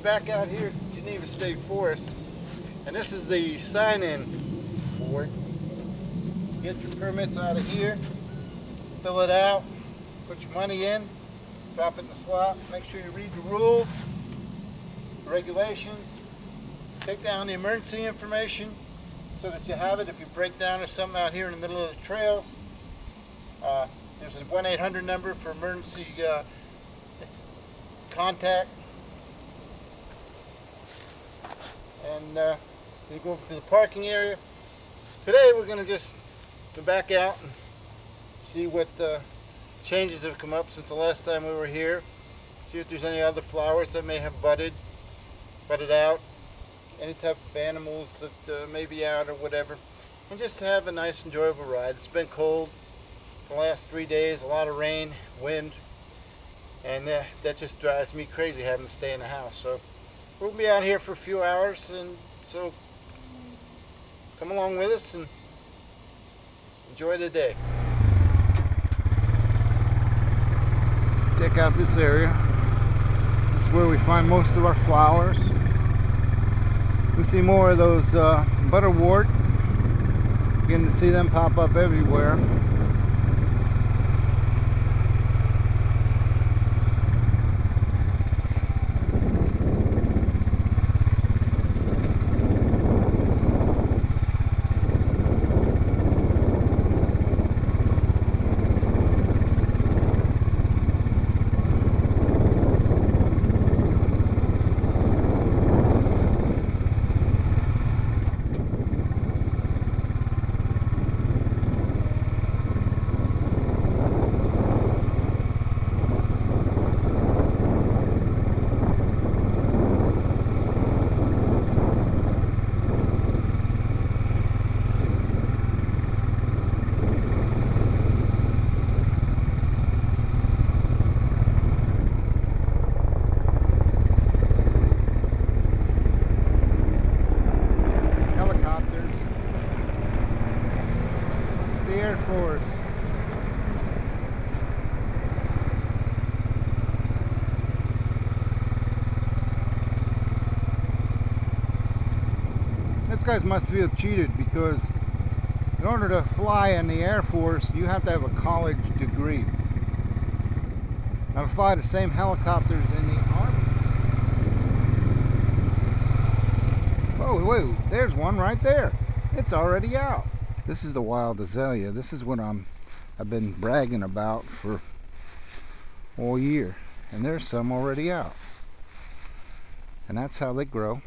back out here at Geneva State Forest, and this is the sign-in board. Get your permits out of here, fill it out, put your money in, drop it in the slot. Make sure you read the rules, the regulations, take down the emergency information so that you have it if you break down or something out here in the middle of the trails. There's a 1-800 number for emergency contact. And you go to the parking area. Today we're going to just go back out and see what changes have come up since the last time we were here. See if there's any other flowers that may have budded out, any type of animals that may be out or whatever, and just to have a nice enjoyable ride. It's been cold the last 3 days, a lot of rain, wind, and that just drives me crazy having to stay in the house. So we'll be out here for a few hours, and so come along with us and enjoy the day. Check out this area. This is where we find most of our flowers. We see more of those butterwort. Beginning to see them pop up everywhere. Air Force. These guys must feel cheated because in order to fly in the Air Force you have to have a college degree. Now to fly the same helicopters in the Army. Oh wait, there's one right there. It's already out. This is the wild azalea. This is what I've been bragging about for all year, and there's some already out, and that's how they grow.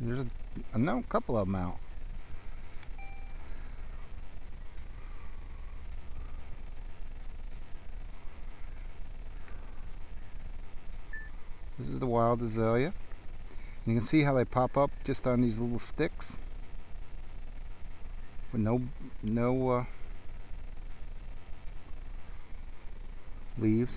There's a couple of them out. This is the wild azalea. You can see how they pop up just on these little sticks. With no leaves.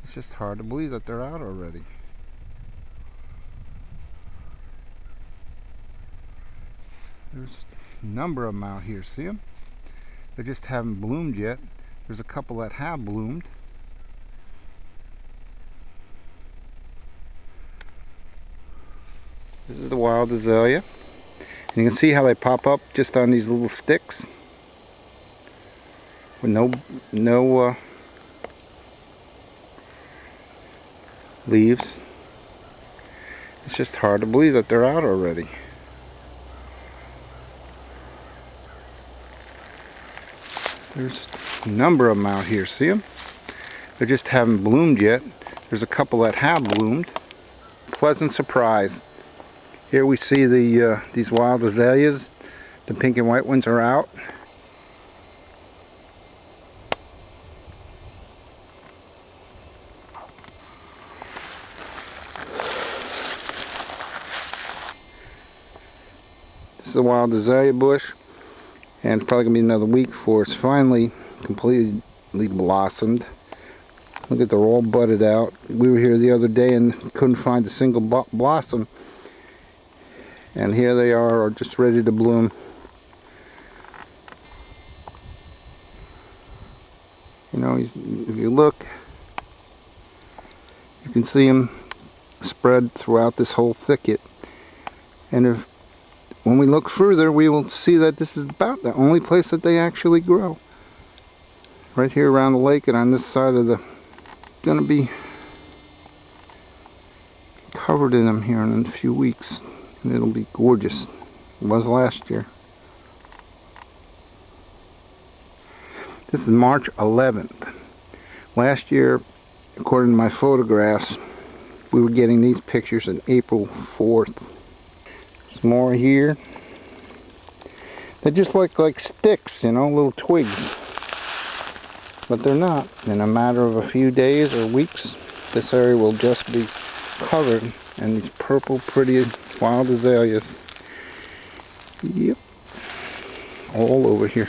It's just hard to believe that they're out already. There's a number of them out here. See them? They just haven't bloomed yet. There's a couple that have bloomed. This is the wild azalea. And you can see how they pop up just on these little sticks with no leaves. It's just hard to believe that they're out already. There's a number of them out here. See them? They just haven't bloomed yet. There's a couple that have bloomed. Pleasant surprise. Here we see these wild azaleas. The pink and white ones are out. This is the wild azalea bush, and it's probably going to be another week before it's finally completely blossomed. Look at, they're all budded out. We were here the other day and couldn't find a single blossom. And here they are just ready to bloom. You know, if you look, you can see them spread throughout this whole thicket. And when we look further, we will see that this is about the only place that they actually grow. Right here around the lake and on this side of the, gonna be covered in them here in a few weeks, and it'll be gorgeous. It was last year. This is March 11th. Last year, according to my photographs, we were getting these pictures on April 4th. Some more here. They just look like sticks, you know, little twigs. But they're not. In a matter of a few days or weeks, this area will just be covered in these purple, pretty wild azaleas. Yep. All over here.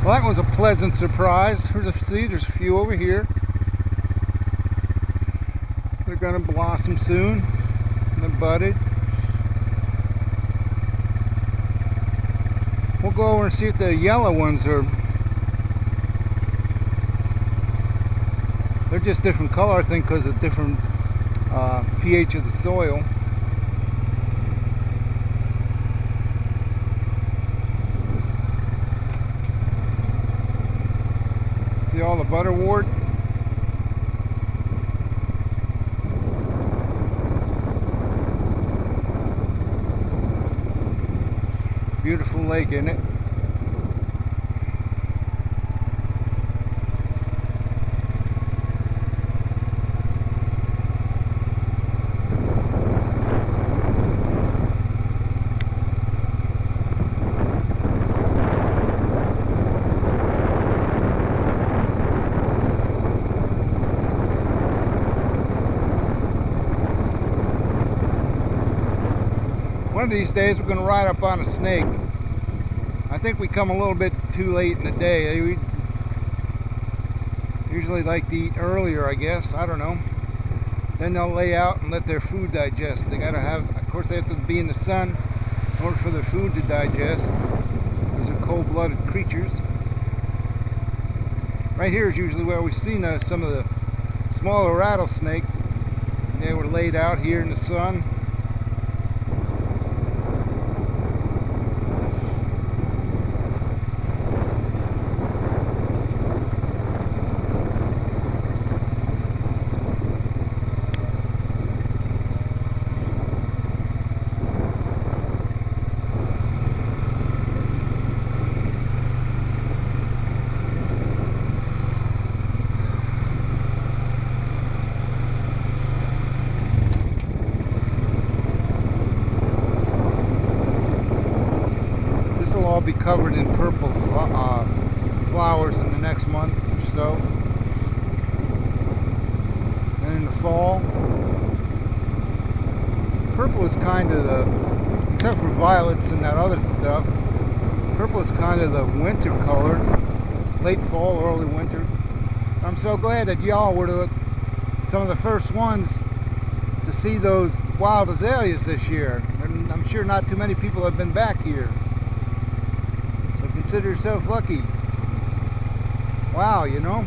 Well, that was a pleasant surprise. There's a few over here. They're going to blossom soon. They're budded. We'll go over and see if the yellow ones are... They're just different color, I think, because of different pH of the soil. See all the butterwort? Beautiful lake, isn't it? One of these days we're going to ride up on a snake. I think we come a little bit too late in the day. We usually like to eat earlier, I guess. I don't know. Then they'll lay out and let their food digest. They gotta have, of course they have to be in the sun in order for their food to digest. These are cold-blooded creatures. Right here is usually where we've seen some of the smaller rattlesnakes. They were laid out here in the sun. All be covered in purple flowers in the next month or so. And in the fall, purple is kind of the, except for violets and that other stuff, purple is kind of the winter color, late fall, early winter. I'm so glad that y'all were some of the first ones to see those wild azaleas this year. And I'm sure not too many people have been back here. Consider yourself lucky. Wow, you know,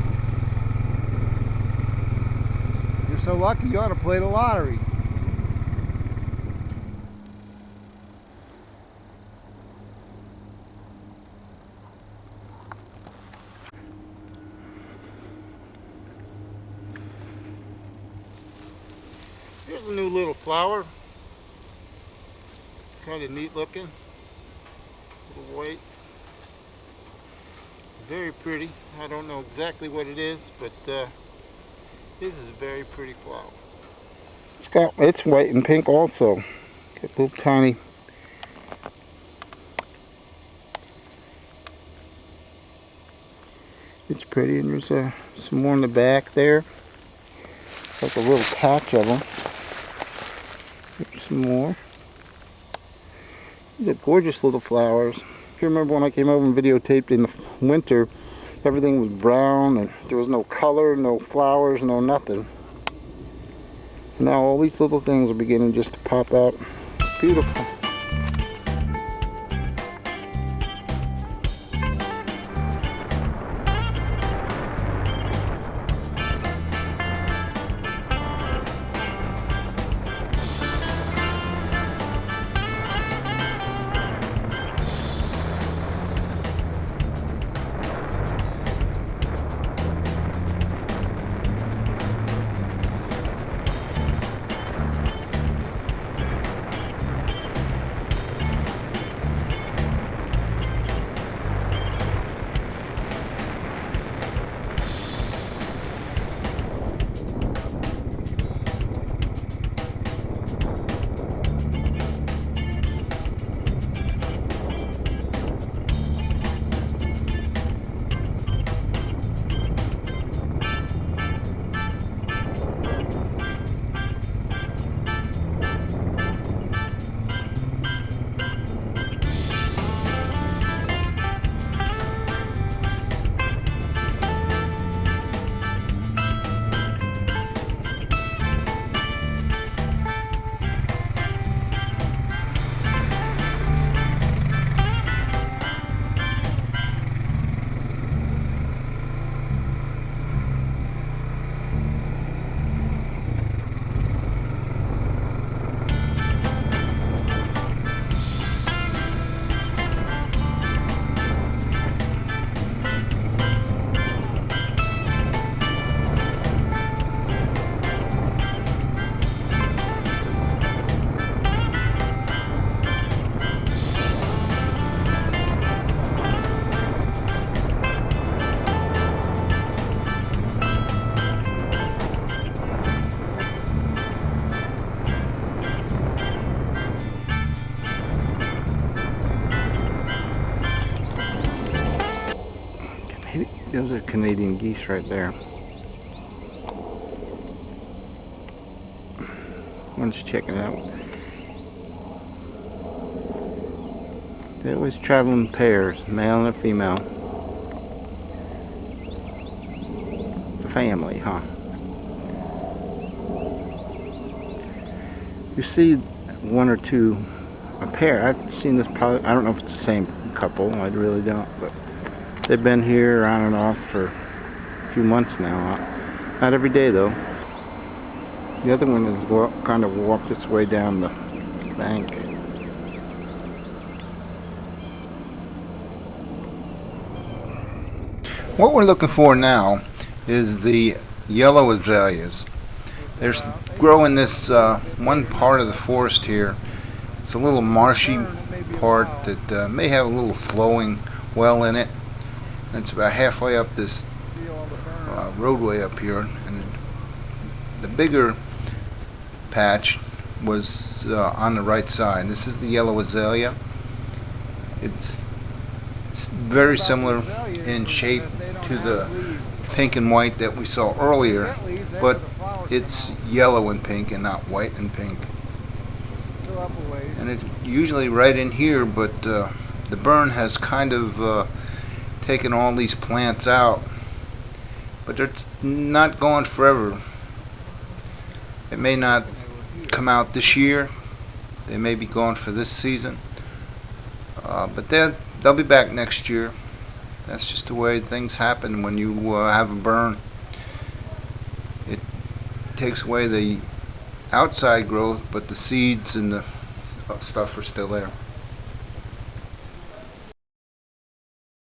you're so lucky you ought to play the lottery. Here's a new little flower. Kind of neat looking. Little white. Very pretty. I don't know exactly what it is, but this is a very pretty flower. It's white and pink also. Got little tiny. It's pretty, and there's some more in the back there. Like a little patch of them. Here's some more. These are gorgeous little flowers. If you remember when I came over and videotaped in the winter, everything was brown and there was no color, no flowers, no nothing. And now all these little things are beginning just to pop out. Beautiful. Those are Canadian geese right there. One's checking out. They always travel in pairs, male and a female. It's a family, huh? You see one or two, a pair. I've seen this probably, I don't know if it's the same couple, I really don't, but they've been here on and off for a few months now. Not every day though. The other one has kind of walked its way down the bank. What we're looking for now is the yellow azaleas. There's growing this one part of the forest here. It's a little marshy part that may have a little flowing well in it. And it's about halfway up this roadway up here. And the bigger patch was on the right side. This is the yellow azalea. It's very similar in shape to the pink and white that we saw earlier, but it's yellow and pink and not white and pink. And it's usually right in here, but the burn has kind of taken all these plants out, but it's not gone forever. It may not come out this year. They may be gone for this season, but they'll be back next year. That's just the way things happen when you have a burn. It takes away the outside growth, but the seeds and the stuff are still there.